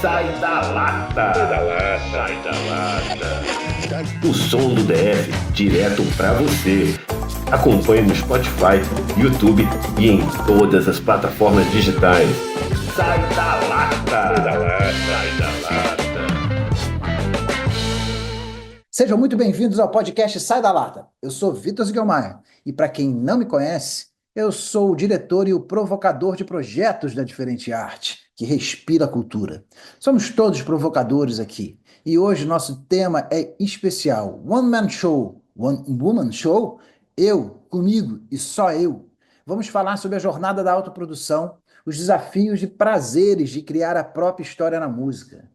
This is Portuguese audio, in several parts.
Sai da lata. Sai da lata, sai da lata. O som do DF direto pra você. Acompanhe no Spotify, YouTube e em todas as plataformas digitais. Sai da lata. Sai da lata, sai da lata. Sejam muito bem-vindos ao podcast Sai da Lata. Eu sou Vitor Ziguelmaia e, para quem não me conhece, eu sou o diretor e o provocador de projetos da Diferente Arte, que respira a cultura. Somos todos provocadores aqui e hoje nosso tema é especial. One Man Show, One Woman Show, eu, comigo e só eu. Vamos falar sobre a jornada da autoprodução, os desafios e prazeres de criar a própria história na música.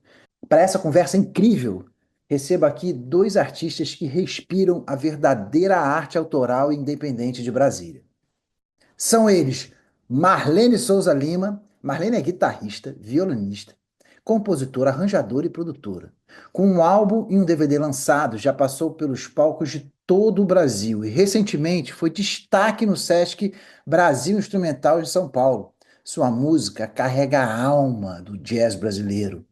Para essa conversa incrível, recebo aqui dois artistas que respiram a verdadeira arte autoral e independente de Brasília. São eles Marlene Souza Lima. Marlene é guitarrista, violinista, compositora, arranjadora e produtora. Com um álbum e um DVD lançados, já passou pelos palcos de todo o Brasil e recentemente foi destaque no Sesc Brasil Instrumental de São Paulo. Sua música carrega a alma do jazz brasileiro.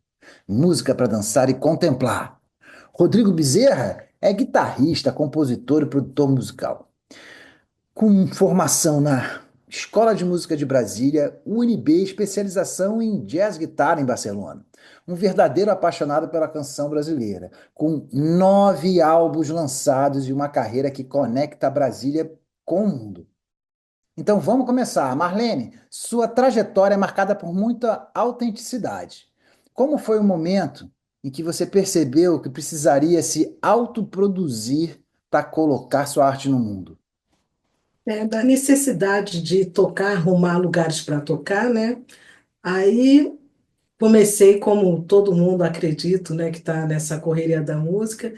Música para dançar e contemplar. Rodrigo Bezerra é guitarrista, compositor e produtor musical. Com formação na Escola de Música de Brasília, UNB, especialização em jazz guitarra em Barcelona. Um verdadeiro apaixonado pela canção brasileira, com 9 álbuns lançados e uma carreira que conecta a Brasília com o mundo. Então vamos começar. Marlene, sua trajetória é marcada por muita autenticidade. Como foi o momento em que você percebeu que precisaria se autoproduzir para colocar sua arte no mundo? Da necessidade de tocar, arrumar lugares para tocar, né? Aí comecei, como todo mundo acredito, né, que está nessa correria da música,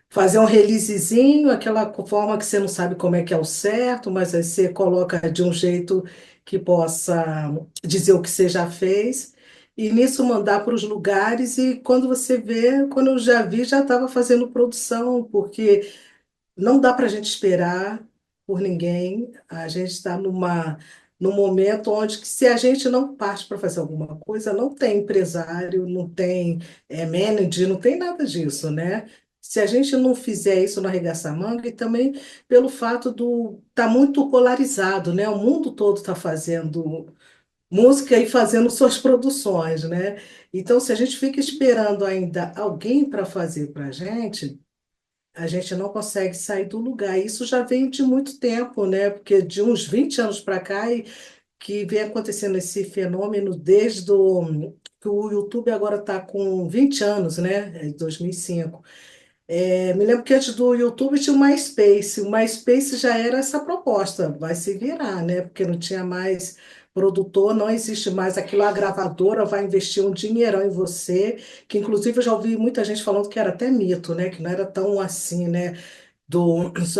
fazer um releasezinho, aquela forma que você não sabe como é que é o certo, mas aí você coloca de um jeito que possa dizer o que você já fez, e nisso mandar para os lugares, e quando você vê, quando eu já vi, já estava fazendo produção, porque não dá para a gente esperar por ninguém. A gente está num momento onde que se a gente não parte para fazer alguma coisa, não tem empresário, não tem manager, não tem nada disso, né? Se a gente não fizer isso no arregaçar manga, e também pelo fato do tá muito polarizado, né? O mundo todo está fazendo música e fazendo suas produções, né? Então, se a gente fica esperando ainda alguém para fazer para a gente não consegue sair do lugar. Isso já vem de muito tempo, né? Porque de uns 20 anos para cá que vem acontecendo esse fenômeno desde que o YouTube agora está com 20 anos, né? É 2005. Me lembro que antes do YouTube tinha o MySpace. O MySpace já era essa proposta, vai se virar, né? Porque não tinha mais produtor, não existe mais aquilo, a gravadora vai investir um dinheirão em você, que inclusive eu já ouvi muita gente falando que era até mito, né? Que não era tão assim, né?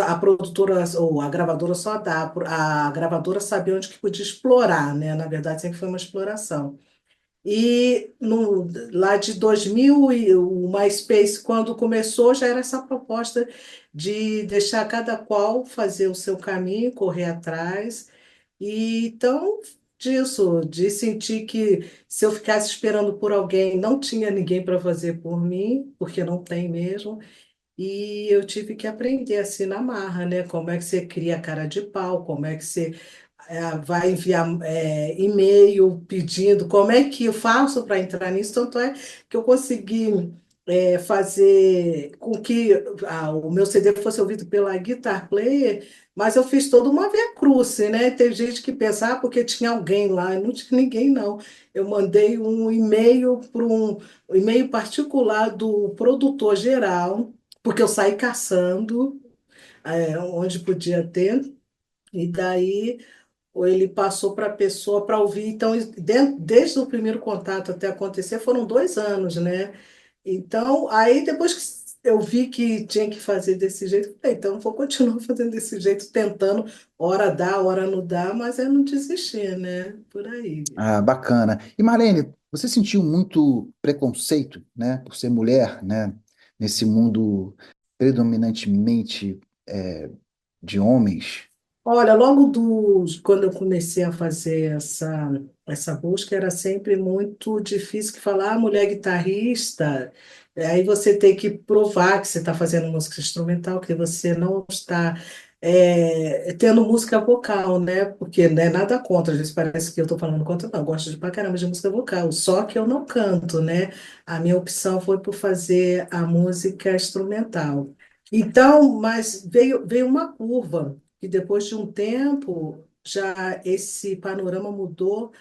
A produtora ou a gravadora só dá, a gravadora sabia onde que podia explorar, né? Na verdade, sempre foi uma exploração. E lá de 2000, e o MySpace, quando começou, já era essa proposta de deixar cada qual fazer o seu caminho, correr atrás. E então, disso, de sentir que se eu ficasse esperando por alguém, não tinha ninguém para fazer por mim, porque não tem mesmo. E eu tive que aprender assim na marra, né? Como é que você cria cara de pau, como é que você vai enviar e-mail pedindo, como é que eu faço para entrar nisso? Tanto é que eu consegui fazer com que o meu CD fosse ouvido pela Guitar Player, mas eu fiz toda uma via crucis, né? Tem gente que pensa, porque tinha alguém lá, não tinha ninguém, não. Eu mandei um e-mail para um e-mail particular do produtor geral, porque eu saí caçando onde podia ter, e daí ou ele passou para a pessoa para ouvir. Então, desde o primeiro contato até acontecer, foram 2 anos, né? Então, aí depois que eu vi que tinha que fazer desse jeito, eu falei, então vou continuar fazendo desse jeito, tentando, hora dá, hora não dá, mas é não desistir, né? Por aí. Ah, bacana. E Marlene, você sentiu muito preconceito, né, por ser mulher, né, nesse mundo predominantemente de homens? Olha, quando eu comecei a fazer essa busca, era sempre muito difícil que falar, mulher guitarrista, aí você tem que provar que você está fazendo música instrumental, que você não está tendo música vocal, né? Porque não é nada contra, às vezes parece que eu estou falando contra, não, eu gosto de pra caramba de música vocal, só que eu não canto, né? A minha opção foi por fazer a música instrumental. Então, mas veio uma curva e depois de um tempo, já esse panorama mudou,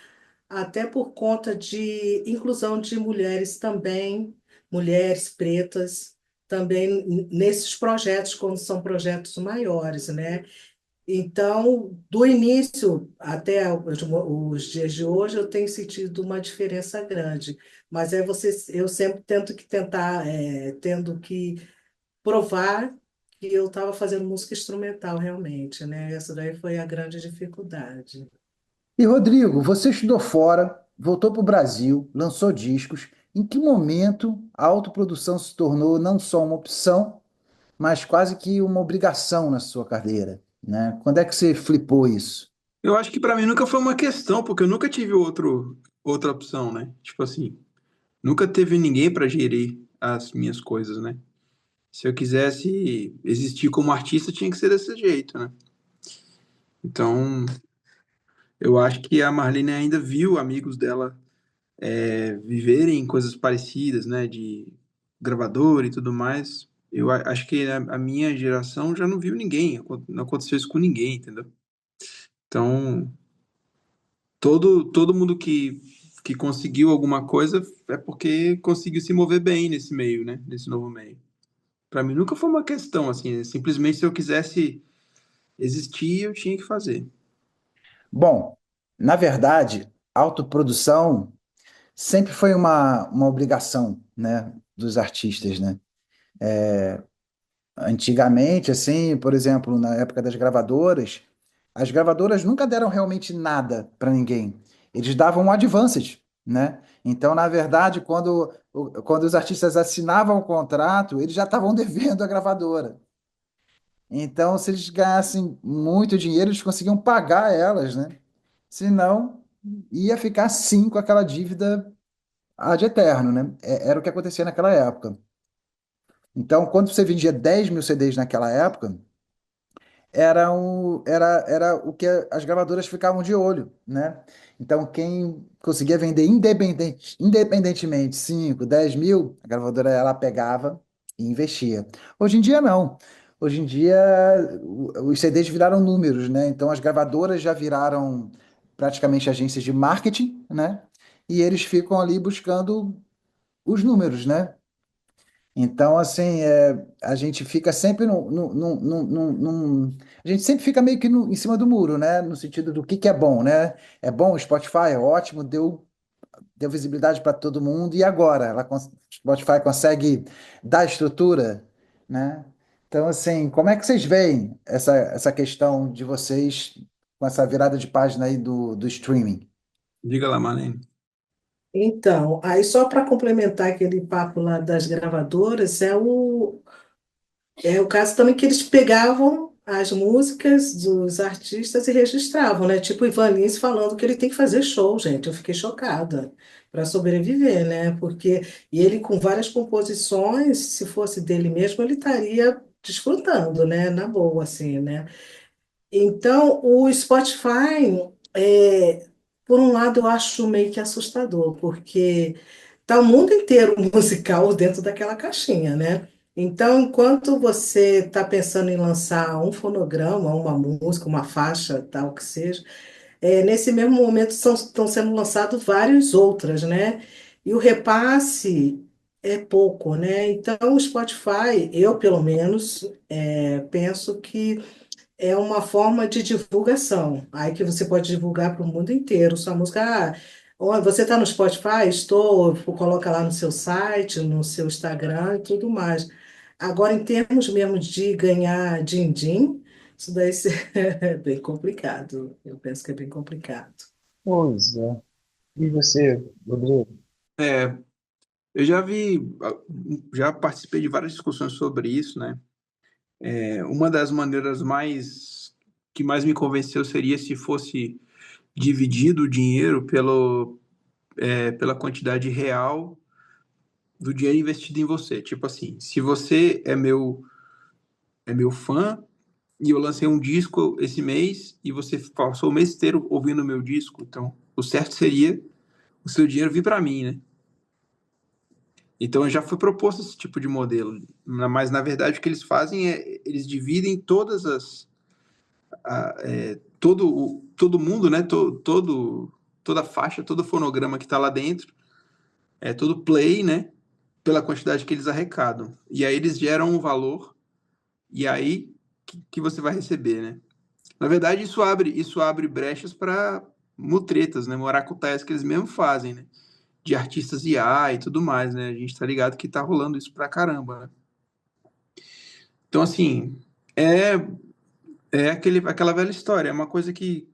até por conta de inclusão de mulheres também, mulheres pretas, também nesses projetos, quando são projetos maiores, né? Então, do início até os dias de hoje, eu tenho sentido uma diferença grande. Mas eu sempre tendo que provar que eu estava fazendo música instrumental realmente, né? Essa daí foi a grande dificuldade. E Rodrigo, você estudou fora, voltou para o Brasil, lançou discos. Em que momento a autoprodução se tornou não só uma opção, mas quase que uma obrigação na sua carreira, né? Quando é que você flipou isso? Eu acho que pra mim nunca foi uma questão, porque eu nunca tive outra opção, né? Tipo assim, nunca teve ninguém pra gerir as minhas coisas, né? Se eu quisesse existir como artista, tinha que ser desse jeito, né? Então, eu acho que a Marlene ainda viu amigos dela viverem coisas parecidas, né? De gravador e tudo mais. Acho que a minha geração já não viu ninguém, não aconteceu isso com ninguém, entendeu? Então, todo mundo que conseguiu alguma coisa é porque conseguiu se mover bem nesse meio, né? Nesse novo meio. Para mim nunca foi uma questão, assim, simplesmente se eu quisesse existir, eu tinha que fazer. Bom, na verdade, autoprodução sempre foi uma obrigação, né, dos artistas, né? Antigamente, assim, por exemplo, na época das gravadoras, as gravadoras nunca deram realmente nada para ninguém. Eles davam um advances, né? Então, na verdade, quando os artistas assinavam o contrato, eles já estavam devendo à gravadora. Então, se eles ganhassem muito dinheiro, eles conseguiam pagar elas, né? Senão, ia ficar sim com aquela dívida ad eterno, né? Era o que acontecia naquela época. Então, quando você vendia 10 mil CDs naquela época, era o que as gravadoras ficavam de olho, né? Então, quem conseguia vender independentemente 5, 10 mil, a gravadora ela pegava e investia. Hoje em dia, não. Hoje em dia, os CDs viraram números, né? Então, as gravadoras já viraram praticamente agências de marketing, né? E eles ficam ali buscando os números, né? Então, assim, a gente fica sempre a gente sempre fica meio que em cima do muro, né? No sentido do que é bom, né? É bom, o Spotify é ótimo, deu visibilidade para todo mundo, e agora? Spotify consegue dar estrutura, né? Então, assim, como é que vocês veem essa questão de vocês com essa virada de página aí do streaming? Diga lá, Marlene. Então, aí só para complementar aquele papo lá das gravadoras, é o caso também que eles pegavam as músicas dos artistas e registravam, né? Tipo o Ivan Lins falando que ele tem que fazer show, gente. Eu fiquei chocada para sobreviver, né? E ele com várias composições, se fosse dele mesmo, ele estaria desfrutando, né? Na boa, assim, né? Então, o Spotify, por um lado, eu acho meio que assustador, porque tá o mundo inteiro musical dentro daquela caixinha, né? Então, enquanto você está pensando em lançar um fonograma, uma música, uma faixa, tal que seja, nesse mesmo momento estão sendo lançados várias outras, né? E o repasse é pouco, né? Então, o Spotify, eu pelo menos, penso que é uma forma de divulgação. Aí que você pode divulgar para o mundo inteiro sua música. Ó, você está no Spotify? Estou. Coloca lá no seu site, no seu Instagram e tudo mais. Agora, em termos mesmo de ganhar din-din, isso daí é bem complicado. Eu penso que é bem complicado. Pois é. E você, Rodrigo? É, eu já participei de várias discussões sobre isso, né? Uma das maneiras mais que mais me convenceu seria se fosse dividido o dinheiro pela quantidade real do dinheiro investido em você. Tipo assim, se você é meu fã e eu lancei um disco esse mês e você passou o mês inteiro ouvindo o meu disco, então o certo seria o seu dinheiro vir para mim, né? Então já foi proposto esse tipo de modelo, mas na verdade o que eles fazem é eles dividem todas as todo mundo, né? Toda a faixa, todo o fonograma que está lá dentro, todo play, né? Pela quantidade que eles arrecadam. E aí eles geram um valor e aí que você vai receber, né? Na verdade isso abre brechas para mutretas, né? Maracutaias que eles mesmo fazem, né? De artistas IA e tudo mais, né? A gente tá ligado que tá rolando isso pra caramba, né? Então, assim, é, aquela velha história. É uma coisa que...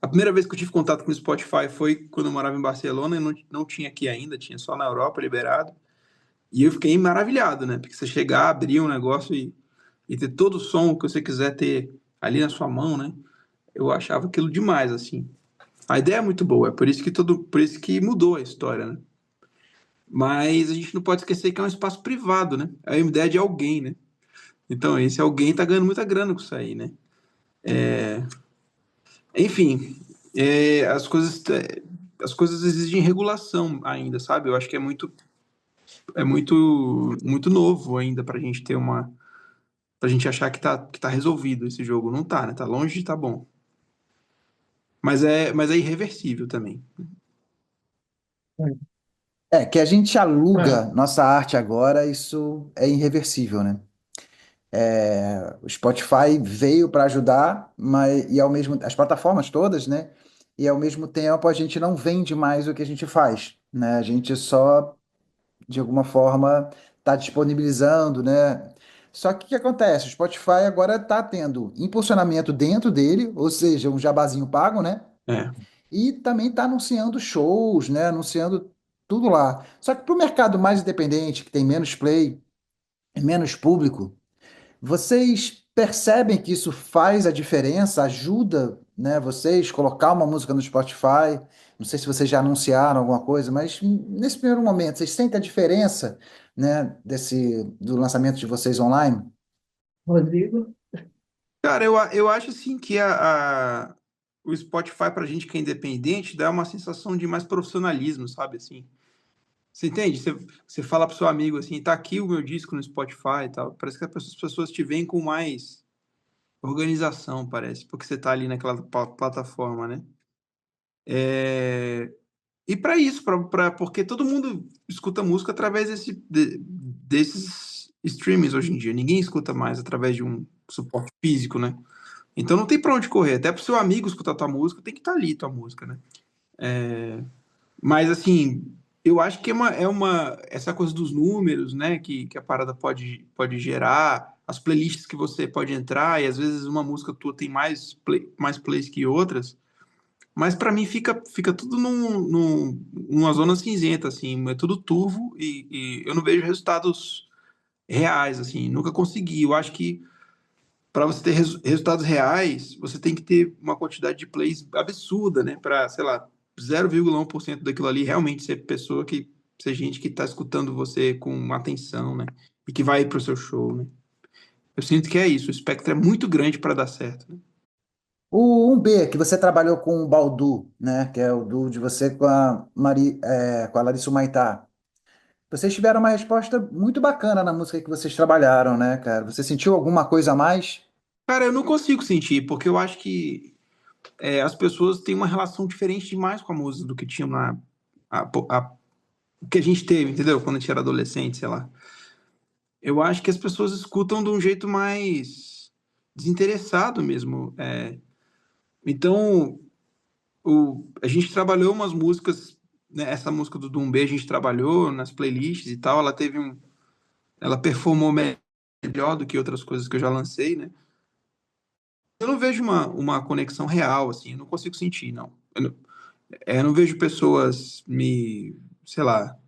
A primeira vez que eu tive contato com o Spotify foi quando eu morava em Barcelona e não tinha aqui ainda, tinha só na Europa liberado. E eu fiquei maravilhado, né? Porque você chegar, abrir um negócio e ter todo o som que você quiser ter ali na sua mão, né? Eu achava aquilo demais, assim. A ideia é muito boa, é por isso que mudou a história, né? Mas a gente não pode esquecer que é um espaço privado, né? É a ideia de alguém, né? Então, esse alguém tá ganhando muita grana com isso aí, né? Enfim, as coisas exigem regulação ainda, sabe? Eu acho que muito novo ainda pra gente pra gente achar que tá resolvido esse jogo. Não tá, né? Tá longe de tá bom. Mas é irreversível também. É, que a gente aluga É, nossa arte agora, isso é irreversível, né? O Spotify veio para ajudar, mas e ao mesmo as plataformas todas, né? E ao mesmo tempo a gente não vende mais o que a gente faz, né? A gente só de alguma forma está disponibilizando, né? Só que o que acontece? O Spotify agora está tendo impulsionamento dentro dele, ou seja, um jabazinho pago, né? É. E também está anunciando shows, né? Anunciando tudo lá. Só que para o mercado mais independente, que tem menos play, menos público, vocês percebem que isso faz a diferença, ajuda, né, vocês colocar uma música no Spotify? Não sei se vocês já anunciaram alguma coisa, mas nesse primeiro momento, vocês sentem a diferença, né, do lançamento de vocês online? Rodrigo? Cara, eu acho assim que o Spotify pra gente que é independente dá uma sensação de mais profissionalismo, sabe assim? Você entende? Você fala pro seu amigo assim, tá aqui o meu disco no Spotify e tal. Parece que as pessoas te veem com mais organização, parece, porque você tá ali naquela plataforma, né? É, E para isso, porque todo mundo escuta música através desses streamings hoje em dia. Ninguém escuta mais através de um suporte físico, né? Então não tem para onde correr. Até pro seu amigo escutar tua música, tem que estar ali tua música, né? Mas assim, eu acho que essa coisa dos números, né, que a parada pode gerar, as playlists que você pode entrar, e às vezes uma música tua tem mais plays que outras, mas para mim fica tudo numa zona cinzenta, assim, é tudo turvo e eu não vejo resultados reais, assim, nunca consegui. Eu acho que para você ter resultados reais, você tem que ter uma quantidade de plays absurda, né? Para, sei lá, 0,1% daquilo ali realmente ser gente que está escutando você com atenção, né? E que vai para o seu show, né? Eu sinto que é isso, o espectro é muito grande para dar certo, né? O 1B, que você trabalhou com o Baldu, né, que é o duo de você com com a Larissa Humaitá. Vocês tiveram uma resposta muito bacana na música que vocês trabalharam, né, cara? Você sentiu alguma coisa a mais? Cara, eu não consigo sentir, porque eu acho que as pessoas têm uma relação diferente demais com a música do que tinham a, a- o que a gente teve, entendeu? Quando a gente era adolescente, sei lá. Eu acho que as pessoas escutam de um jeito mais desinteressado mesmo. Então, a gente trabalhou umas músicas, né, essa música do Dumbé a gente trabalhou nas playlists e tal, ela performou melhor do que outras coisas que eu já lancei, né? Eu não vejo uma conexão real, assim, eu não consigo sentir, não. Eu não vejo pessoas sei lá,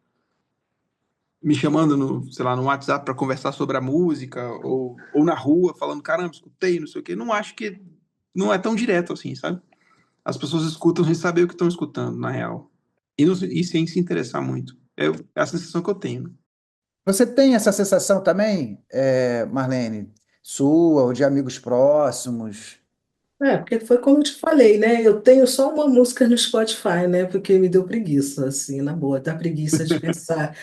me chamando no, sei lá, no WhatsApp para conversar sobre a música, ou na rua, falando, caramba, escutei, não sei o quê. Não acho que não é tão direto assim, sabe? As pessoas escutam sem saber o que estão escutando, na real. E sem se interessar muito. É a sensação que eu tenho, né? Você tem essa sensação também, Marlene? Sua ou de amigos próximos? Porque foi como eu te falei, né? Eu tenho só uma música no Spotify, né? Porque me deu preguiça, assim, na boa, dá preguiça de pensar.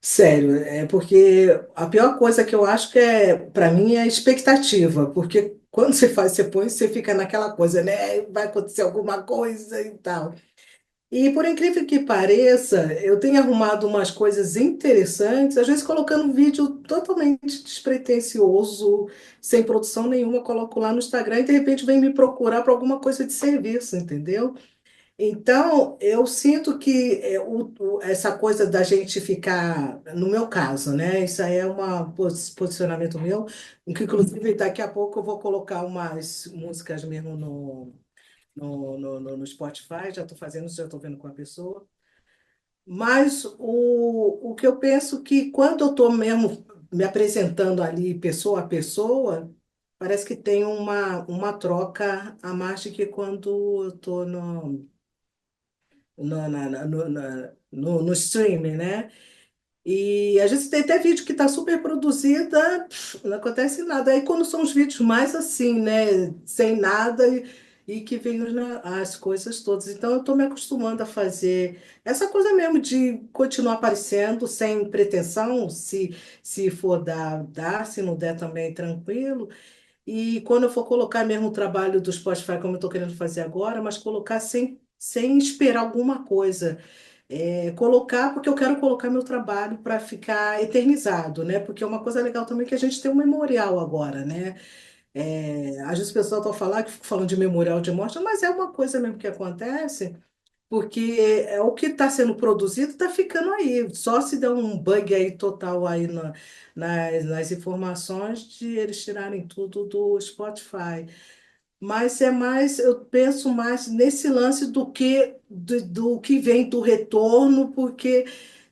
Sério, é porque a pior coisa que eu acho que para mim, é a expectativa, porque quando você faz, você põe, você fica naquela coisa, né? Vai acontecer alguma coisa e tal. E por incrível que pareça, eu tenho arrumado umas coisas interessantes, às vezes colocando um vídeo totalmente despretensioso, sem produção nenhuma, eu coloco lá no Instagram e de repente vem me procurar para alguma coisa de serviço, entendeu? Então, eu sinto que essa coisa da gente ficar, no meu caso, né? Isso aí é um posicionamento meu, que inclusive daqui a pouco eu vou colocar umas músicas mesmo no Spotify, já estou fazendo isso, já estou vendo com a pessoa. Mas o que eu penso que quando eu estou mesmo me apresentando ali pessoa a pessoa, parece que tem uma troca a mais do que quando eu estou no streaming, né? E às vezes tem até vídeo que está super produzida, não acontece nada. Aí quando são os vídeos mais assim, né? Sem nada e que vem as coisas todas. Então eu estou me acostumando a fazer essa coisa mesmo de continuar aparecendo sem pretensão, se for dar, dá, se não der também, tranquilo. E quando eu for colocar mesmo o trabalho do Spotify, como eu estou querendo fazer agora, mas colocar sem esperar alguma coisa. Colocar, porque eu quero colocar meu trabalho para ficar eternizado, né? Porque é uma coisa legal também que a gente tem um memorial agora, né? Às vezes o pessoal está falando que fico falando de memorial de morte, mas é uma coisa mesmo que acontece, porque o que está sendo produzido está ficando aí. Só se der um bug aí total aí nas informações de eles tirarem tudo do Spotify. Mas é mais, eu penso mais nesse lance do que vem do retorno, porque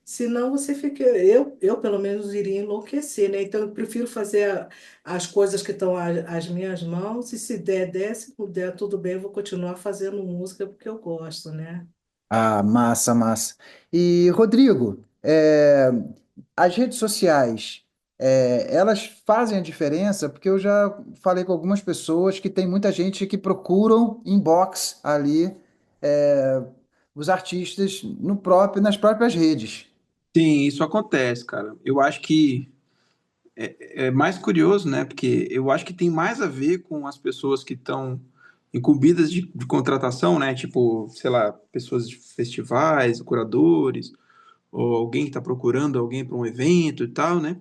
senão você fica, eu pelo menos iria enlouquecer, né? Então eu prefiro fazer as coisas que estão às minhas mãos, e se der, se não der, tudo bem, eu vou continuar fazendo música porque eu gosto, né? Ah, massa, massa. E, Rodrigo, as redes sociais, elas fazem a diferença? Porque eu já falei com algumas pessoas que tem muita gente que procuram inbox ali, é, os artistas nas próprias redes. Sim, isso acontece, cara. Eu acho que é mais curioso, né? Porque eu acho que tem mais a ver com as pessoas que estão incumbidas de contratação, né? Tipo, sei lá, pessoas de festivais, curadores, ou alguém que está procurando alguém para um evento e tal, né?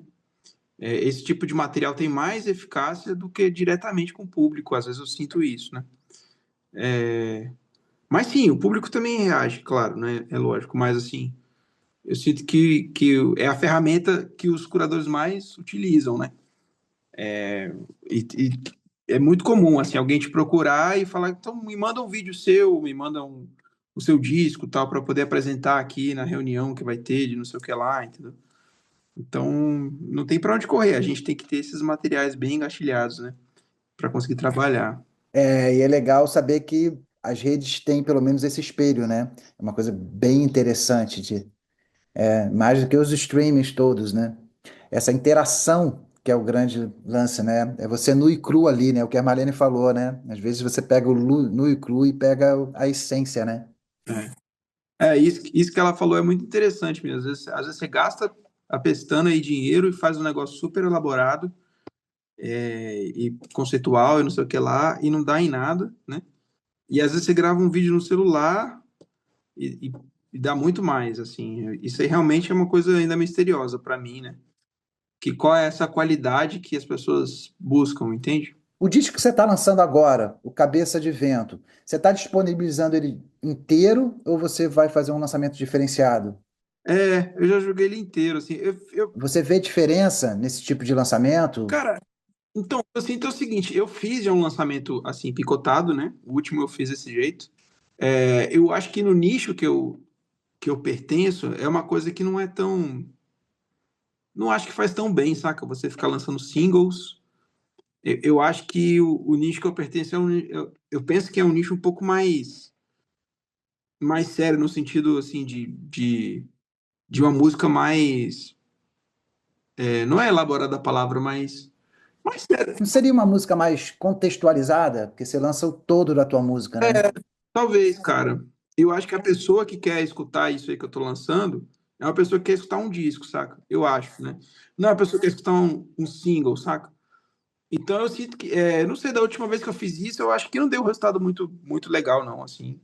Esse tipo de material tem mais eficácia do que diretamente com o público. Às vezes eu sinto isso, né? Mas sim, o público também reage, claro, né? É lógico, mas assim, eu sinto que é a ferramenta que os curadores mais utilizam, né? E é muito comum, assim, alguém te procurar e falar, então me manda um vídeo seu, o seu disco, tal, para poder apresentar aqui na reunião que vai ter de não sei o que lá, entendeu? Então, não tem para onde correr, a gente tem que ter esses materiais bem engatilhados, né, para conseguir trabalhar. E é legal saber que as redes têm pelo menos esse espelho, né? É uma coisa bem interessante, mais do que os streamings todos, né? Essa interação que é o grande lance, né? É você nu e cru ali, né? O que a Marlene falou, né? Às vezes você pega o nu e cru e pega a essência, né? Isso que ela falou é muito interessante mesmo. Às vezes você gasta a pestana e dinheiro e faz um negócio super elaborado, e conceitual e não sei o que lá, e não dá em nada, né? E às vezes você grava um vídeo no celular e, e, e dá muito mais, assim. Isso aí realmente é uma coisa ainda misteriosa para mim, né? Que qual é essa qualidade que as pessoas buscam, entende? O disco que você está lançando agora, o Cabeça de Vento, você está disponibilizando ele inteiro ou você vai fazer um lançamento diferenciado? Eu já joguei ele inteiro, assim. Você vê diferença nesse tipo de lançamento? Cara, então, eu sinto o seguinte, eu fiz já um lançamento, assim, picotado, né? O último eu fiz desse jeito. Eu acho que no nicho que eu pertenço, é uma coisa que não é tão não acho que faz tão bem, saca? Você ficar lançando singles. Eu acho que o nicho que eu pertenço é eu penso que é um nicho um pouco mais sério, no sentido, assim, de uma música mais... não é elaborada a palavra, mas mais séria. Não seria uma música mais contextualizada? Porque você lança o todo da tua música, né? Talvez, cara. Eu acho que a pessoa que quer escutar isso aí que eu tô lançando é uma pessoa que quer escutar um disco, saca? Eu acho, né? Não é uma pessoa que quer escutar um single, saca? Então eu sinto que, não sei, da última vez que eu fiz isso, eu acho que não deu um resultado muito legal, não, assim.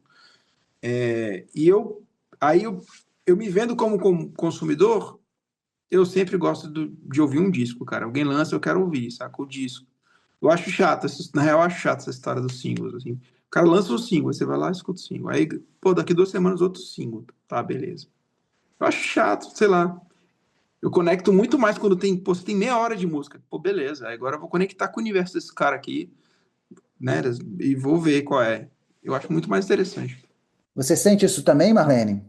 E aí eu me vendo como consumidor, eu sempre gosto de ouvir um disco, cara. Alguém lança, eu quero ouvir, saca? O disco. Eu acho chato, na real, eu acho chato essa história dos singles, assim. O cara lança o single, aí você vai lá e escuta o single. Aí, pô, daqui 2 semanas outro single. Tá, beleza. Eu acho chato, sei lá. Eu conecto muito mais quando você tem meia hora de música. Pô, beleza. Aí agora eu vou conectar com o universo desse cara aqui, né? E vou ver qual é. Eu acho muito mais interessante. Você sente isso também, Marlene?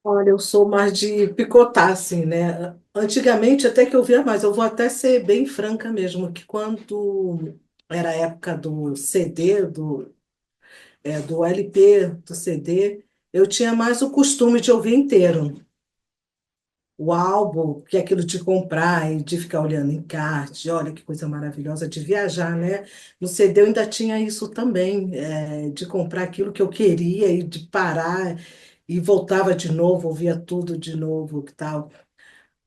Olha, eu sou mais de picotar, assim, né? Antigamente até que eu via mais, eu vou até ser bem franca mesmo, que quando era a época do CD, do LP, do CD, eu tinha mais o costume de ouvir inteiro. O álbum, que é aquilo de comprar e de ficar olhando encarte, olha que coisa maravilhosa, de viajar, né? No CD eu ainda tinha isso também, de comprar aquilo que eu queria e de parar e voltava de novo, ouvia tudo de novo, que tal.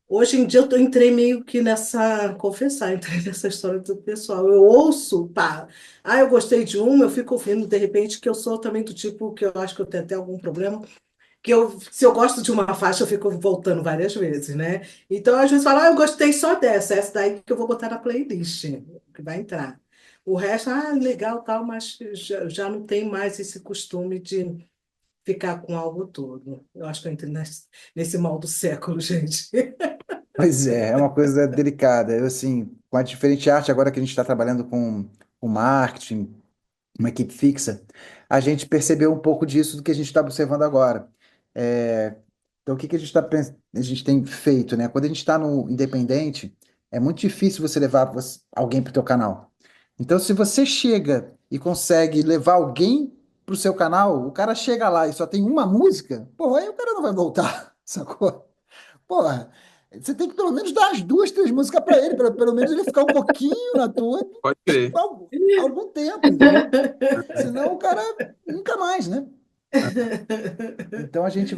Hoje em dia entrei meio que nessa, confessar, entrei nessa história do pessoal. Eu ouço, pá, eu gostei de um, eu fico ouvindo, de repente, que eu sou também do tipo que eu acho que eu tenho até algum problema se eu gosto de uma faixa, eu fico voltando várias vezes, né? Então, às vezes, falo, eu gostei só dessa, essa daí que eu vou botar na playlist, que vai entrar. O resto, legal, tal, mas já não tem mais esse costume de ficar com algo todo. Eu acho que eu entrei nesse mal do século, gente. Pois é uma coisa delicada. Eu, assim, com a diferente arte, agora que a gente está trabalhando com marketing, uma equipe fixa, a gente percebeu um pouco disso do que a gente está observando agora. É, então, o que que a gente tem feito, né? Quando a gente está no independente, é muito difícil você levar alguém para o teu canal. Então, se você chega e consegue levar alguém para o seu canal, o cara chega lá e só tem uma música, pô, aí o cara não vai voltar, sacou? Porra, você tem que pelo menos dar as duas, três músicas para ele, para pelo menos ele ficar um pouquinho na tua Pode crer. algum tempo, entendeu? Senão o cara nunca mais, né? Então a gente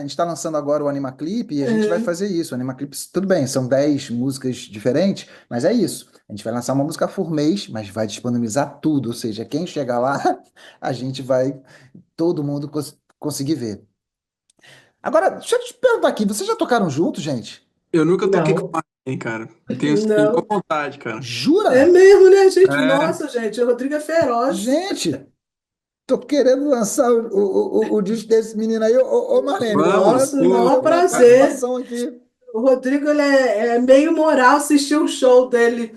está lançando agora o Anima Clip e a gente vai fazer isso. O Anima Clip, tudo bem, são 10 músicas diferentes, mas é isso. A gente vai lançar uma música por mês, mas vai disponibilizar tudo. Ou seja, quem chegar lá, a gente vai, todo mundo conseguir ver. Agora, deixa eu te perguntar aqui, vocês já tocaram juntos, gente? Eu nunca toquei com Não, ninguém, cara. Tenho não. vontade, cara. É Jura? mesmo, né, gente? É, Nossa, gente, o Rodrigo é feroz. Gente, tô querendo lançar o disco desse menino aí. Ô, Marlene, bora, vamos, Nossa, o pô, bora maior uma prazer. participação aqui. O Rodrigo, ele é meio moral, assisti o show dele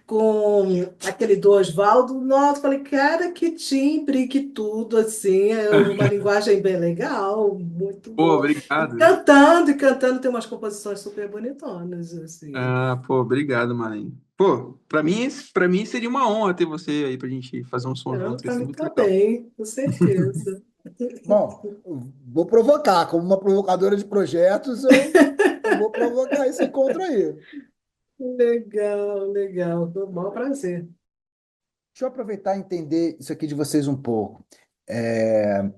com aquele do Oswaldo. Nossa, falei, cara, que timbre, que tudo, assim, é uma linguagem bem legal, muito pô, boa. obrigado. E cantando, tem umas composições super bonitonas, assim. Ah, pô, obrigado, Marinho. Pô, pra mim seria uma honra ter você aí pra gente fazer um som junto, ia Para ser mim muito legal. também, com certeza. Bom, vou provocar, como uma provocadora de projetos, eu vou provocar esse encontro aí. Legal, legal, foi um maior prazer. Deixa eu aproveitar e entender isso aqui de vocês um pouco. É,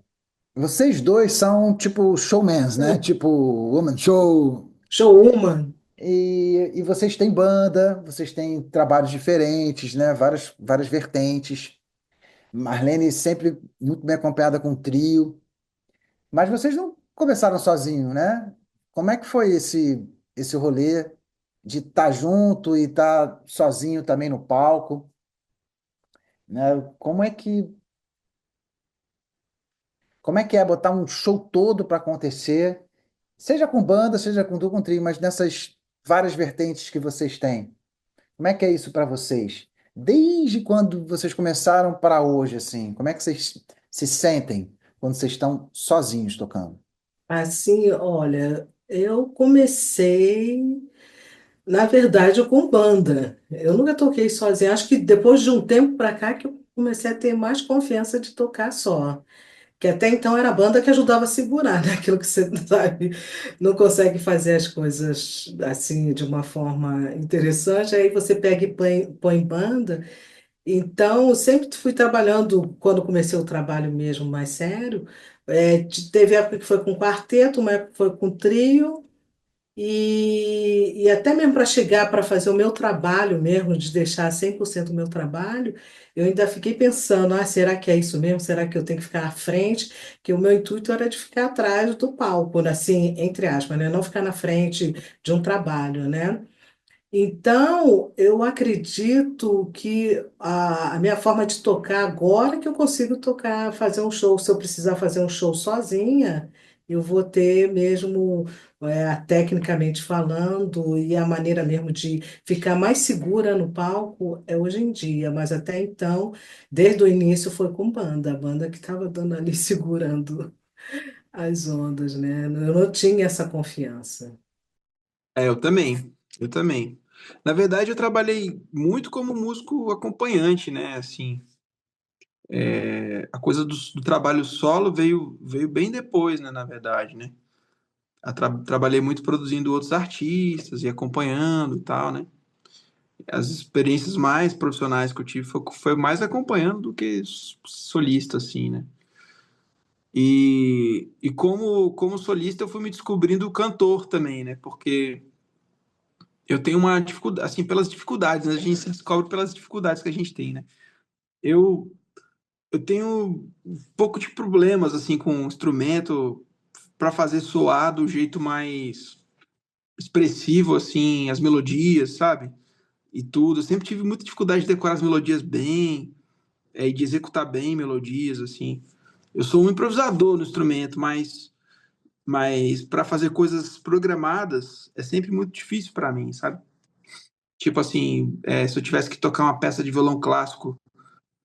vocês dois são tipo showmans, né? Tipo woman show. Showwoman. E vocês têm banda, vocês têm trabalhos diferentes, né? Várias vertentes. Marlene sempre muito bem acompanhada com trio. Mas vocês não começaram sozinho, né? Como é que foi esse rolê de estar junto e estar sozinho também no palco, né? Como é que é botar um show todo para acontecer, seja com banda, seja com duo, com trio, mas nessas várias vertentes que vocês têm? Como é que é isso para vocês? Desde quando vocês começaram para hoje, assim, como é que vocês se sentem quando vocês estão sozinhos tocando? Assim, olha, eu comecei Na verdade, eu com banda. Eu nunca toquei sozinha. Acho que depois de um tempo para cá que eu comecei a ter mais confiança de tocar só. Que até então era a banda que ajudava a segurar, né? Aquilo que você sabe, não consegue fazer as coisas assim de uma forma interessante, aí você pega e põe banda. Então, eu sempre fui trabalhando, quando comecei o trabalho mesmo mais sério, teve época que foi com quarteto, uma época que foi com trio, e até mesmo para chegar para fazer o meu trabalho mesmo, de deixar 100% o meu trabalho, eu ainda fiquei pensando, será que é isso mesmo? Será que eu tenho que ficar à frente? Que o meu intuito era de ficar atrás do palco, né? Assim, entre aspas, né? Não ficar na frente de um trabalho, né? Então, eu acredito que a minha forma de tocar agora é que eu consigo tocar, fazer um show. Se eu precisar fazer um show sozinha, eu vou ter mesmo, tecnicamente falando, e a maneira mesmo de ficar mais segura no palco é hoje em dia. Mas até então, desde o início, foi com banda, a banda que estava dando ali segurando as ondas, né? Eu não tinha essa confiança. Eu também, eu também. Na verdade, eu trabalhei muito como músico acompanhante, né? Assim, a coisa do trabalho solo veio bem depois, né? Na verdade, né? Trabalhei muito produzindo outros artistas e acompanhando e tal, né? As experiências mais profissionais que eu tive foi mais acompanhando do que solista, assim, né? E como solista eu fui me descobrindo cantor também, né? Porque eu tenho uma dificuldade, assim, pelas dificuldades, né? A gente se descobre pelas dificuldades que a gente tem, né? Eu, eu tenho um pouco de problemas, assim, com o instrumento para fazer soar do jeito mais expressivo, assim, as melodias, sabe? E tudo. Eu sempre tive muita dificuldade de decorar as melodias bem, e de executar bem melodias, assim. Eu sou um improvisador no instrumento, mas para fazer coisas programadas é sempre muito difícil para mim, sabe? Tipo assim, se eu tivesse que tocar uma peça de violão clássico,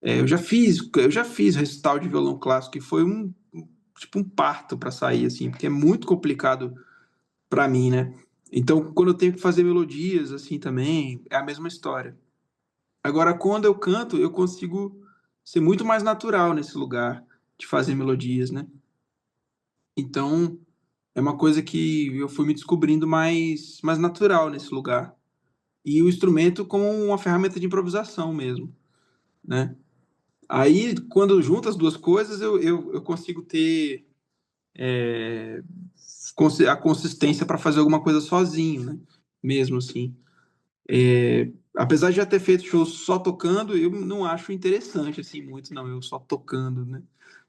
eu já fiz recital de violão clássico e foi tipo um parto para sair assim, porque é muito complicado para mim, né? Então, quando eu tenho que fazer melodias assim também, é a mesma história. Agora, quando eu canto, eu consigo ser muito mais natural nesse lugar de fazer melodias, né? Então, é uma coisa que eu fui me descobrindo mais natural nesse lugar. E o instrumento como uma ferramenta de improvisação mesmo, né? Aí, quando eu junto as duas coisas, eu consigo ter a consistência para fazer alguma coisa sozinho, né? Mesmo assim. Apesar de já ter feito shows só tocando, eu não acho interessante, assim, muito, não. Eu só tocando, né?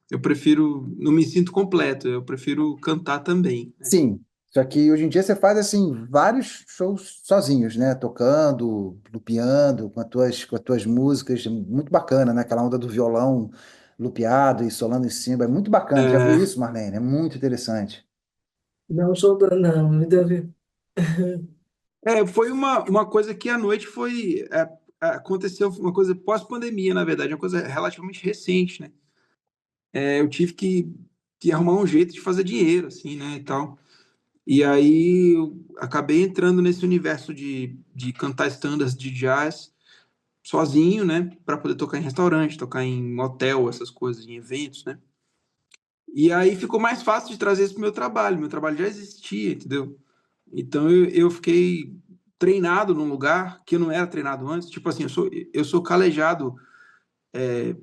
Eu prefiro, não me sinto completo, eu prefiro cantar também, né? Sim, só que hoje em dia você faz assim vários shows sozinhos, né? Tocando, lupeando com as tuas músicas, muito bacana, né? Aquela onda do violão lupeado e solando em cima, é muito bacana. Já viu É, isso, Marlene? É muito interessante. Não, jogo, não, me deu. foi uma coisa que à noite aconteceu uma coisa pós-pandemia, na verdade, uma coisa relativamente recente, né? Eu tive que arrumar um jeito de fazer dinheiro, assim, né, e tal. E aí eu acabei entrando nesse universo de cantar standards de jazz sozinho, né, para poder tocar em restaurante, tocar em hotel, essas coisas, em eventos, né. E aí ficou mais fácil de trazer isso pro meu trabalho. Meu trabalho já existia, entendeu? Então eu fiquei treinado num lugar que eu não era treinado antes. Tipo assim, eu sou calejado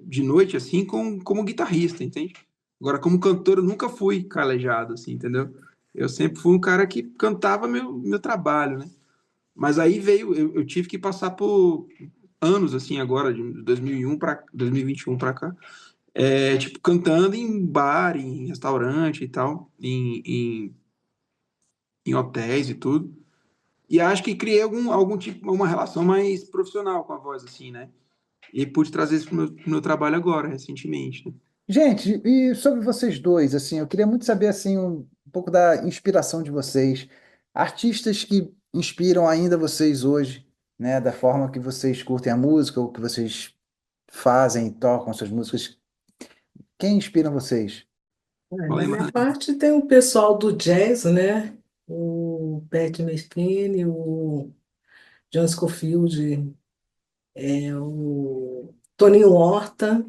de noite, assim, como guitarrista, entende? Agora, como cantor, eu nunca fui calejado, assim, entendeu? Eu sempre fui um cara que cantava meu trabalho, né? Mas aí eu tive que passar por anos, assim, agora, de 2001 para 2021 para cá, tipo, cantando em bar, em restaurante e tal, em hotéis e tudo. E acho que criei algum tipo, uma relação mais profissional com a voz, assim, né? E pude trazer isso pro meu trabalho agora, recentemente, né? Gente, e sobre vocês dois, assim, eu queria muito saber assim um pouco da inspiração de vocês, artistas que inspiram ainda vocês hoje, né? Da forma que vocês curtem a música, ou que vocês fazem e tocam suas músicas. Quem inspira vocês? Falei, Da minha Marlene. parte, tem o pessoal do jazz, né? O Pat Metheny, o John Scofield, o Toninho Horta.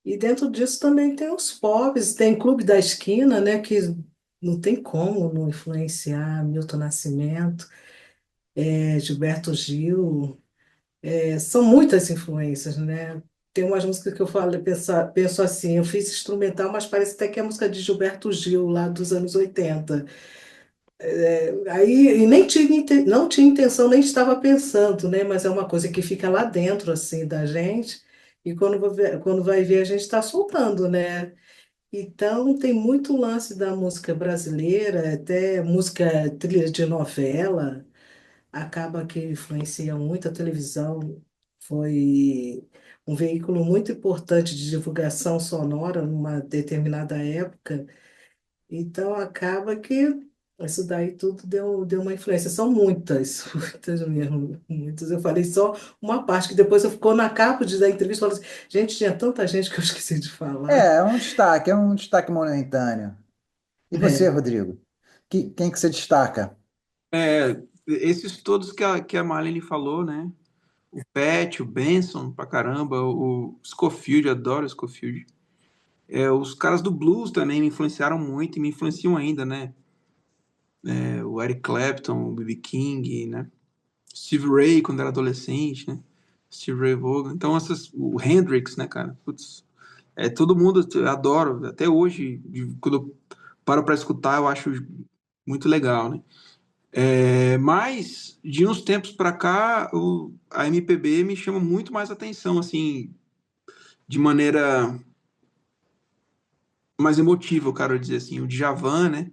E dentro disso também tem os pops, tem Clube da Esquina, né, que não tem como não influenciar Milton Nascimento, Gilberto Gil, são muitas influências, né? Tem umas músicas que eu falo, penso assim, eu fiz instrumental, mas parece até que é música de Gilberto Gil, lá dos anos 80. Aí, e nem tinha, não tinha intenção, nem estava pensando, né? Mas é uma coisa que fica lá dentro, assim, da gente, e quando vai ver, a gente está soltando, né? Então, tem muito lance da música brasileira, até música trilha de novela, acaba que influencia muito. A televisão foi um veículo muito importante de divulgação sonora numa determinada época, então acaba que isso daí tudo deu uma influência. São muitas, muitas mesmo, muitas. Eu falei só uma parte, que depois eu ficou na capa da entrevista falando assim, gente, tinha tanta gente que eu esqueci de falar. É um destaque momentâneo. E você, É. Rodrigo? Quem que você destaca? Esses todos que a Marlene falou, né? O Pet, o Benson, pra caramba, o Scofield, adoro o Scofield. Os caras do blues também me influenciaram muito e me influenciam ainda, né? O Eric Clapton, o B.B. King, né? Steve Ray, quando era adolescente, né? Steve Ray Vaughan. Então, o Hendrix, né, cara? Putz, todo mundo, eu adoro. Até hoje, quando eu paro pra escutar, eu acho muito legal, né? Mas, de uns tempos pra cá, a MPB me chama muito mais atenção, assim, de maneira mais emotiva, eu quero dizer assim. O Djavan, né?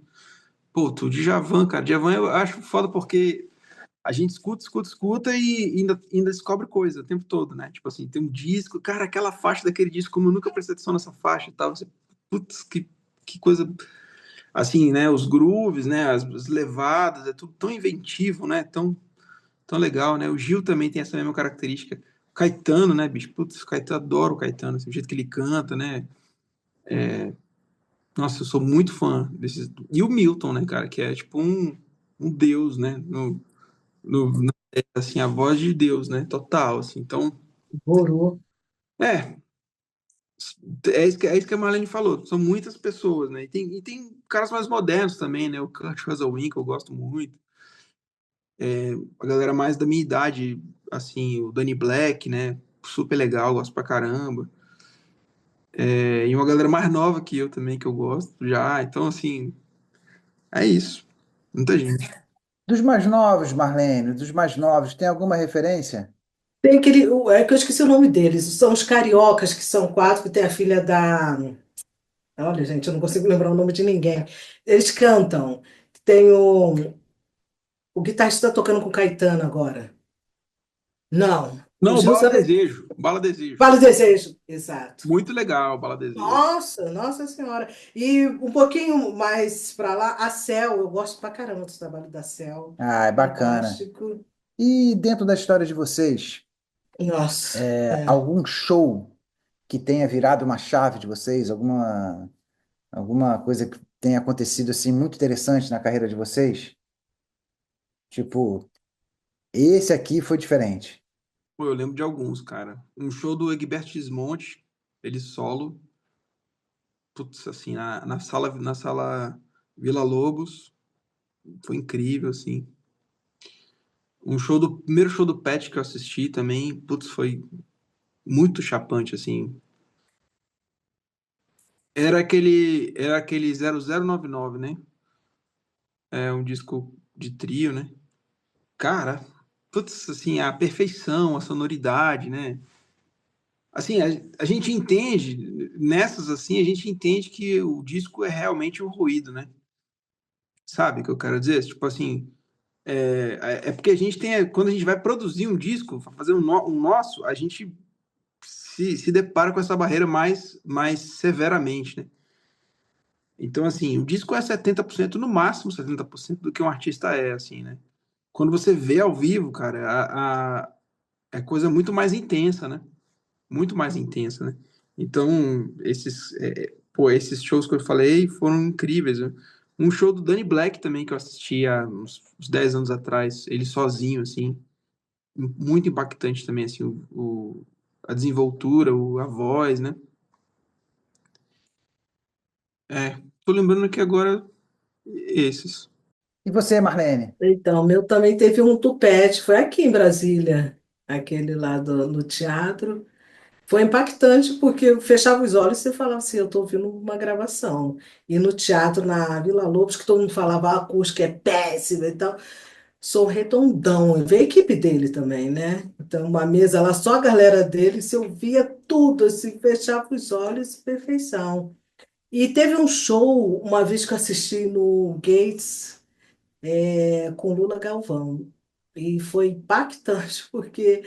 Pô, o Djavan, cara. Djavan eu acho foda porque a gente escuta, escuta, escuta e ainda descobre coisa o tempo todo, né? Tipo assim, tem um disco, cara, aquela faixa daquele disco, como eu nunca prestei atenção nessa faixa e tal. Você, putz, que coisa. Assim, né? Os grooves, né? As levadas, é tudo tão inventivo, né? Tão legal, né? O Gil também tem essa mesma característica. O Caetano, né, bicho? Putz, o Caetano, adoro o Caetano, assim, o jeito que ele canta, né? Nossa, eu sou muito fã desses. E o Milton, né, cara? Que é tipo um deus, né? Assim, a voz de Deus, né? Total, assim. Então, Borô. é, é isso que a Marlene falou. São muitas pessoas, né? E tem caras mais modernos também, né? O Kurt Russell que eu gosto muito. A galera mais da minha idade, assim, o Danny Black, né? Super legal, gosto pra caramba. E uma galera mais nova que eu também, que eu gosto já. Então, assim, é isso. Muita gente. Dos mais novos, Marlene, dos mais novos, tem alguma referência? Tem aquele, é que eu esqueci o nome deles, são os cariocas, que são quatro, que tem a filha da. Olha, gente, eu não consigo lembrar o nome de ninguém. Eles cantam. Tem o guitarrista está tocando com Caetano agora. Não, o Não, Gil Bala sabe. Desejo. Bala Desejo. Vale o Desejo, exato. Muito legal, Bala Desejo. Nossa, Nossa Senhora. E um pouquinho mais para lá, a Cel, eu gosto pra caramba do trabalho da Cel. Ah, é bacana. Fantástico. E dentro da história de vocês, Nossa, algum show que tenha virado uma chave de vocês? Alguma coisa que tenha acontecido assim muito interessante na carreira de vocês? Tipo, esse aqui foi diferente. Pô, eu lembro de alguns, cara. Um show do Egberto Gismonti, ele solo, putz, assim, na sala Vila Lobos, foi incrível, assim. Primeiro show do Pet que eu assisti também, putz, foi muito chapante, assim. Era aquele 0099, né? É um disco de trio, né? Cara, putz, assim, a perfeição, a sonoridade, né? Assim, a gente entende, nessas assim, a gente entende que o disco é realmente um ruído, né? Sabe o que eu quero dizer? Tipo assim, é porque a gente tem, quando a gente vai produzir um disco, fazer um nosso, a gente se depara com essa barreira mais severamente, né? Então, assim, o disco é 70% no máximo 70% do que um artista é, assim, né? Quando você vê ao vivo, cara, é coisa muito mais intensa, né? Muito mais intensa, né? Então, esses shows que eu falei foram incríveis, né? Um show do Danny Black também que eu assisti há uns 10 anos atrás, ele sozinho, assim. muito impactante também, assim, a desenvoltura, a voz, né? Tô lembrando que agora esses. E você, Marlene? Então, meu também teve um tupete, foi aqui em Brasília, aquele lá no teatro. Foi impactante porque eu fechava os olhos e você falava assim, eu estou ouvindo uma gravação. E no teatro, na Vila Lobos, que todo mundo falava, a acústica é péssima e tal, sou redondão. Eu vi a equipe dele também, né? Então, uma mesa lá, só a galera dele, você ouvia tudo, assim, fechava os olhos, perfeição. E teve um show, uma vez que eu assisti no Gates, com Lula Galvão. E foi impactante, porque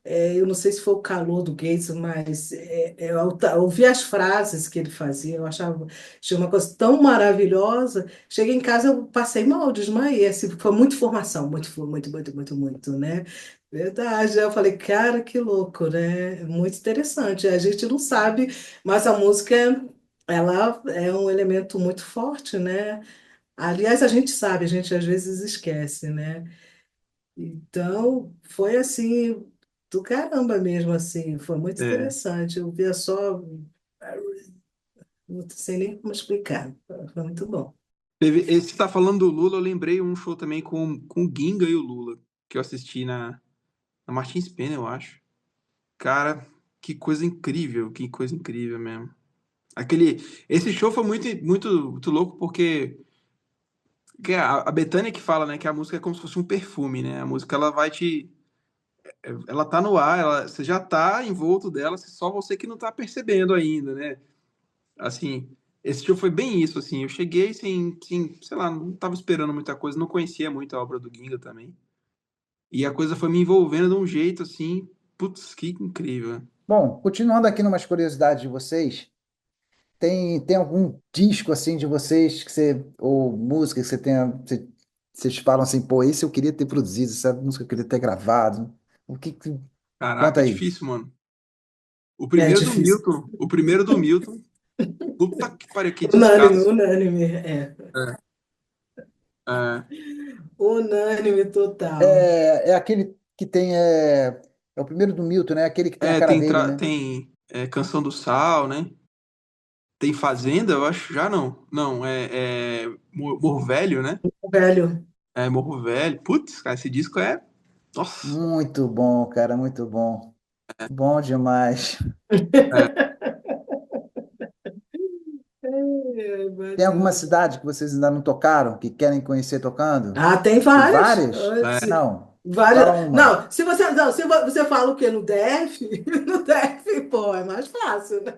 eu não sei se foi o calor do Gates, mas eu ouvi as frases que ele fazia, eu achei uma coisa tão maravilhosa. Cheguei em casa, eu passei mal, desmaiei, assim, foi muita informação, muito, né? Verdade. Eu falei, cara, que louco, né? Muito interessante. A gente não sabe, mas a música, ela é um elemento muito forte, né? Aliás, a gente sabe, a gente às vezes esquece, né? Então, foi assim, do caramba mesmo, assim, foi muito É, interessante. Eu via só, não sei nem como explicar, foi muito bom. Você tá falando do Lula, eu lembrei um show também com o Ginga e o Lula, que eu assisti na Martins Pena, eu acho. Cara, que coisa incrível mesmo. Esse show foi muito louco porque a Bethânia que fala, né, que a música é como se fosse um perfume, né? A música ela vai ela tá no ar, você já tá envolto dela, só você que não tá percebendo ainda, né? Assim, esse show foi bem isso, assim. Eu cheguei sem, sei lá, não tava esperando muita coisa, não conhecia muito a obra do Ginga também. E a coisa foi me envolvendo de um jeito assim, putz, que incrível. Bom, continuando aqui numas curiosidades de vocês, tem algum disco assim de vocês que você, ou música que você tenha, vocês falam assim, pô, esse eu queria ter produzido, essa música eu queria ter gravado. Conta Caraca, aí. difícil, mano. É difícil. O primeiro do Milton, puta que pariu, que Unânime, descasso. unânime, É, unânime total. É aquele que tem, é o primeiro do Milton, né? Aquele que tem a cara dele, né? Canção do Sal, né? Tem Fazenda, eu acho, já não. Não, Morro Velho, né? Velho, É Morro Velho. Putz, cara, esse disco é. Nossa. Muito bom, cara, muito bom. Bom demais. Tem alguma Imagina. cidade que vocês ainda não tocaram, que querem conhecer tocando? Ah, tem Tem várias. várias? Não. Fala Várias. uma. Não, se você fala o quê? No DF? No DF, pô, é mais fácil, né?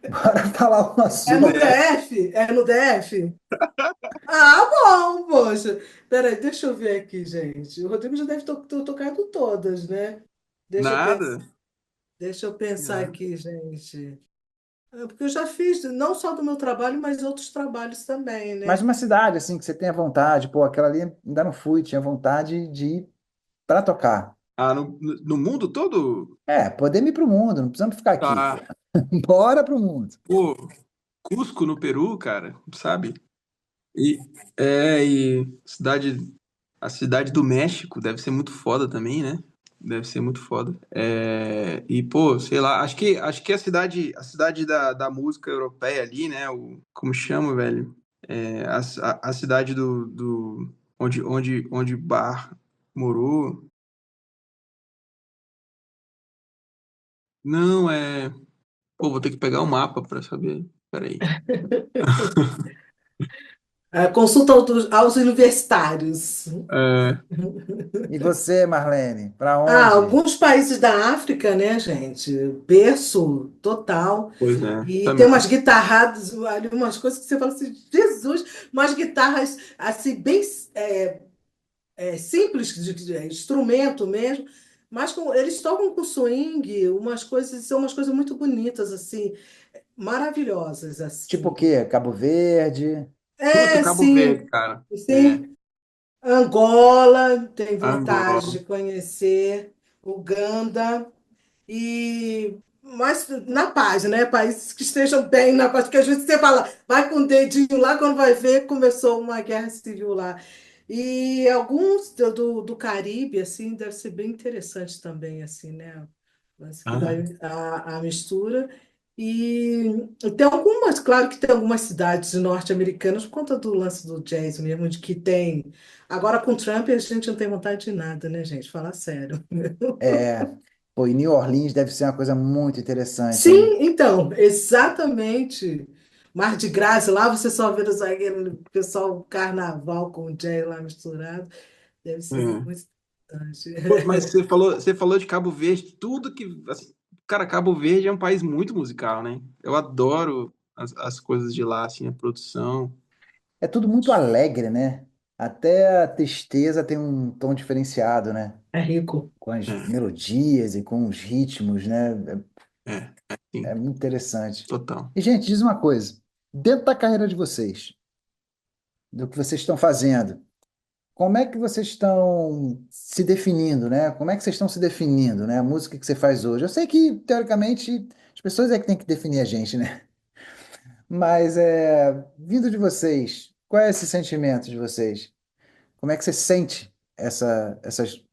Bora falar uma É No no sua. DF, DF? É no DF? Ah, bom, poxa. Peraí, deixa eu ver aqui, gente. O Rodrigo já deve ter tocado todas, né? Deixa eu pensar, nada. deixa eu pensar Nada. aqui, gente. Porque eu já fiz, não só do meu trabalho, mas outros trabalhos também, Mas né? uma cidade, assim, que você tenha vontade. Pô, aquela ali ainda não fui, tinha vontade de ir para tocar. Ah, no mundo todo? Podemos ir para o mundo, não precisamos ficar aqui. Tá. Bora para o mundo. Pô, Cusco no Peru, cara, sabe? E, e a cidade do México deve ser muito foda também, né? Deve ser muito foda. E, pô, sei lá, acho que a cidade da música europeia ali, né? Como chama, velho? A cidade onde Bach morou. Não, pô, vou ter que pegar o mapa pra saber. Peraí. Consulta aos universitários. É, E você, Marlene, para Ah, onde? alguns países da África, né, gente? Berço total. pois é, E tem também. umas guitarradas, ali, umas coisas que você fala assim, Jesus, umas guitarras assim, bem simples, de instrumento mesmo, mas eles tocam com swing, são umas coisas muito bonitas, assim, maravilhosas, Tipo o assim. quê? Cabo Verde? Puta, É, Cabo Verde, sim, cara. É, sim. Angola, tem vontade Angola. de conhecer, Uganda. Mas na paz, né? Países que estejam bem na paz, porque às vezes você fala, vai com o dedinho lá, quando vai ver, começou uma guerra civil lá. E alguns do Caribe, assim, deve ser bem interessante também, assim, né? Mas que dá Ah, a mistura. E tem algumas, claro que tem algumas cidades norte-americanas por conta do lance do jazz mesmo, de que tem. Agora com Trump a gente não tem vontade de nada, né, gente? Falar sério. É, pô, e New Orleans deve ser uma coisa muito interessante, hein? Sim, então, exatamente. Mar de Graça, lá você só vê os zagueiros, o pessoal, carnaval com jazz lá misturado. Deve ser é. muito interessante. Pô, mas você falou de Cabo Verde, tudo que. Assim, cara, Cabo Verde é um país muito musical, né? Eu adoro as coisas de lá, assim, a produção. É tudo muito alegre, né? Até a tristeza tem um tom diferenciado, né? É rico. Com as É, melodias e com os ritmos, né? É sim, muito interessante. total. E, gente, diz uma coisa: dentro da carreira de vocês, do que vocês estão fazendo, como é que vocês estão se definindo, né? Como é que vocês estão se definindo, né? A música que você faz hoje. Eu sei que, teoricamente, as pessoas é que têm que definir a gente, né? Mas, vindo de vocês, qual é esse sentimento de vocês? Como é que você sente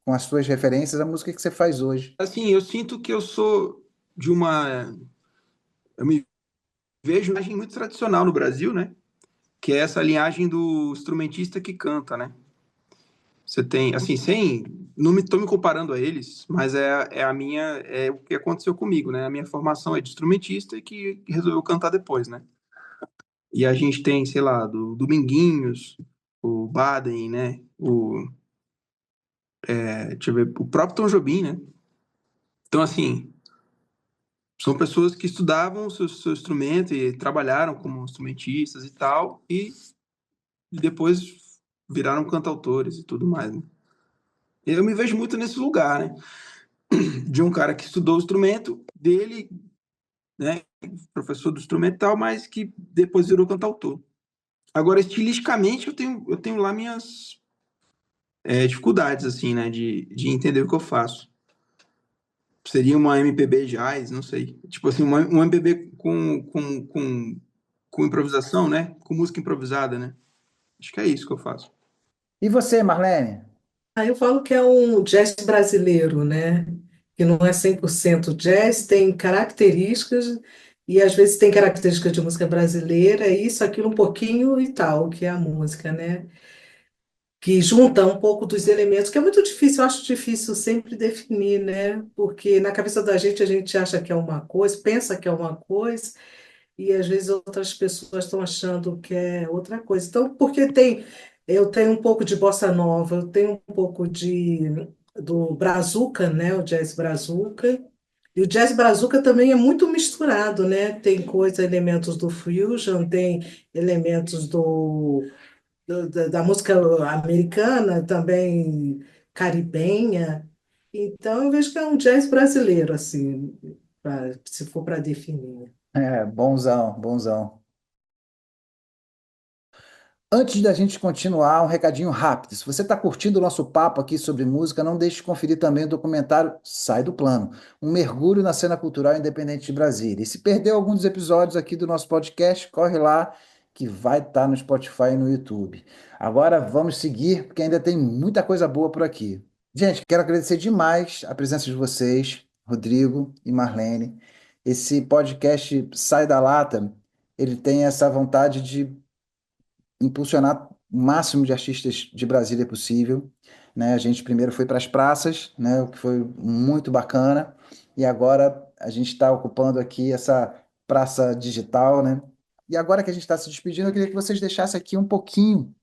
com as suas referências, a música que você faz hoje? Assim, eu sinto que eu sou de uma. Eu me vejo uma linhagem muito tradicional no Brasil, né? Que é essa linhagem do instrumentista que canta, né? Você tem, assim, sem. Não me estou me comparando a eles, mas é a minha. É o que aconteceu comigo, né? A minha formação é de instrumentista e que resolveu cantar depois, né? E a gente tem, sei lá, do Dominguinhos, o Baden, né? Deixa eu ver, o próprio Tom Jobim, né? Então, assim, são pessoas que estudavam o seu instrumento e trabalharam como instrumentistas e tal, e depois viraram cantautores e tudo mais, né? Eu me vejo muito nesse lugar, né? De um cara que estudou o instrumento dele, né? Professor do instrumental, mas que depois virou cantautor. Agora, estilisticamente, eu tenho lá minhas dificuldades, assim, né? De entender o que eu faço. Seria uma MPB jazz, não sei. Tipo assim, um MPB com improvisação, né? Com música improvisada, né? Acho que é isso que eu faço. E você, Marlene? Aí eu falo que é um jazz brasileiro, né? Que não é 100% jazz, tem características, e às vezes tem características de música brasileira, isso, aquilo, um pouquinho e tal, que é a música, né? Que junta um pouco dos elementos, que é muito difícil, eu acho difícil sempre definir, né? Porque na cabeça da gente a gente acha que é uma coisa, pensa que é uma coisa, e às vezes outras pessoas estão achando que é outra coisa. Então, porque eu tenho um pouco de bossa nova, eu tenho um pouco do brazuca, né, o jazz brazuca. E o jazz brazuca também é muito misturado, né? Tem elementos do fusion, tem elementos da música americana, também caribenha. Então, eu vejo que é um jazz brasileiro, assim, se for para definir. É, bonzão, bonzão. Antes da gente continuar, um recadinho rápido. Se você está curtindo o nosso papo aqui sobre música, não deixe de conferir também o documentário Sai do Plano, um mergulho na cena cultural independente de Brasília. E se perdeu algum dos episódios aqui do nosso podcast, corre lá que vai estar no Spotify e no YouTube. Agora vamos seguir, porque ainda tem muita coisa boa por aqui. Gente, quero agradecer demais a presença de vocês, Rodrigo e Marlene. Esse podcast Sai da Lata, ele tem essa vontade de impulsionar o máximo de artistas de Brasília possível, né? A gente primeiro foi para as praças, né? O que foi muito bacana, e agora a gente está ocupando aqui essa praça digital, né? E agora que a gente está se despedindo, eu queria que vocês deixassem aqui um pouquinho,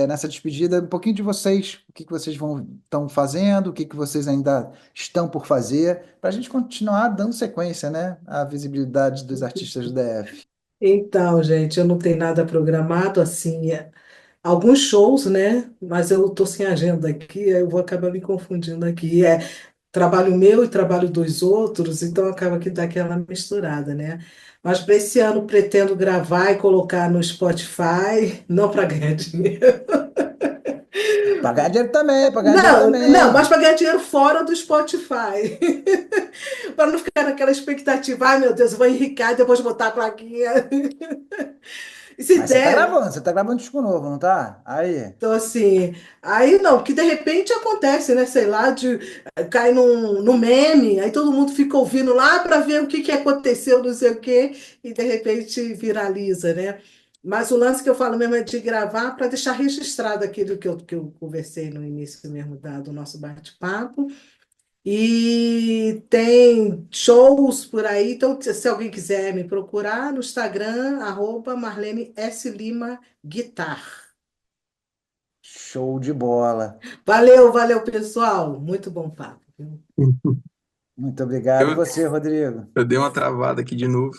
nessa despedida, um pouquinho de vocês, o que que vocês estão fazendo, o que que vocês ainda estão por fazer, para a gente continuar dando sequência, né? À visibilidade dos artistas do DF. Então, gente, eu não tenho nada programado, assim, alguns shows, né? Mas eu estou sem agenda aqui, aí eu vou acabar me confundindo aqui. É trabalho meu e trabalho dos outros, então acaba que dá aquela misturada, né? Mas para esse ano pretendo gravar e colocar no Spotify, não para ganhar dinheiro. Pagar dinheiro também, pagar dinheiro Não, não, mas também. para ganhar dinheiro fora do Spotify. Para não ficar naquela expectativa, ai meu Deus, eu vou enricar e depois botar a plaquinha. Se Mas você der, tá gravando disco novo, não tá? Aí. então assim, aí não, porque de repente acontece, né? Sei lá, de cai num meme, aí todo mundo fica ouvindo lá para ver o que que aconteceu, não sei o quê, e de repente viraliza, né? Mas o lance que eu falo mesmo é de gravar para deixar registrado aquilo que eu conversei no início mesmo do nosso bate-papo. E tem shows por aí, então se alguém quiser me procurar no Instagram, @Marlene S. Lima Guitar. Show de bola. Valeu, valeu, pessoal. Muito bom papo. Viu? Muito obrigado. E Eu, você, Rodrigo? eu dei uma travada aqui de novo.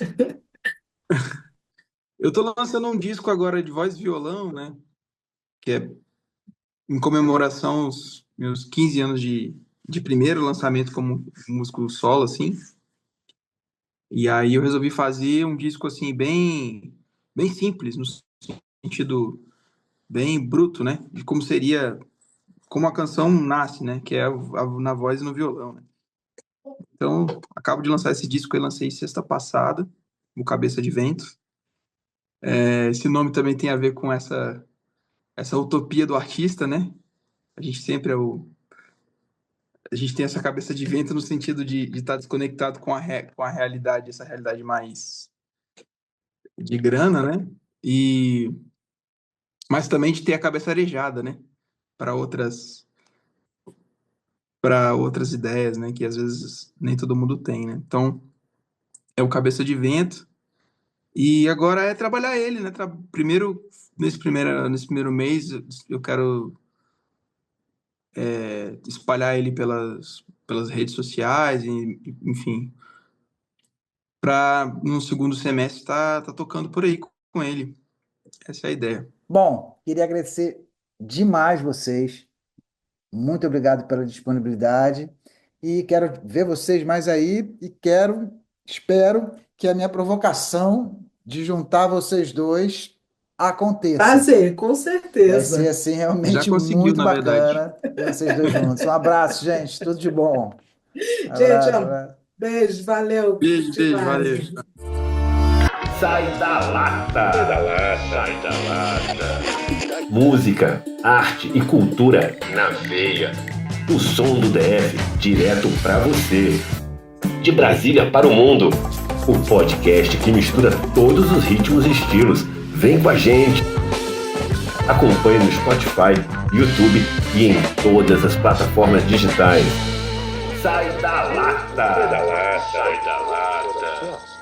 Eu tô lançando um disco agora de voz e violão, né? Que é em comemoração aos meus 15 anos de primeiro lançamento como músico solo, assim. E aí eu resolvi fazer um disco, assim, bem simples, no sentido bem bruto, né? De como seria, como a canção nasce, né? Que é na voz e no violão, né? Então, acabo de lançar esse disco, eu lancei sexta passada, o Cabeça de Vento. Esse nome também tem a ver com essa utopia do artista, né? A gente sempre a gente tem essa cabeça de vento no sentido de estar desconectado com a realidade, essa realidade mais de grana, né? Mas também de ter a cabeça arejada, né? Para outras para outras ideias, né? Que às vezes nem todo mundo tem, né? Então, é o Cabeça de Vento. E agora é trabalhar ele, né? Primeiro, nesse primeiro mês, eu quero espalhar ele pelas redes sociais, enfim, para no segundo semestre tá tocando por aí com ele. Essa é a ideia. Bom, queria agradecer demais vocês. Muito obrigado pela disponibilidade. E quero ver vocês mais aí. E espero que a minha provocação de juntar vocês dois aconteça. Prazer, com Vai ser certeza. assim Já realmente conseguiu, muito na verdade. bacana ver vocês dois juntos. Um abraço, gente. Tudo de bom. Gente, Abraço, ó, abraço. beijo, valeu Beijo, demais. valeu. Sai da Sai lata. da lata, sai da lata. Música, arte e cultura na veia. O som do DF direto pra você. De Brasília para o mundo. O podcast que mistura todos os ritmos e estilos. Vem com a gente. Acompanhe no Spotify, YouTube e em todas as plataformas digitais. Sai da lata. Sai da lata, sai da lata.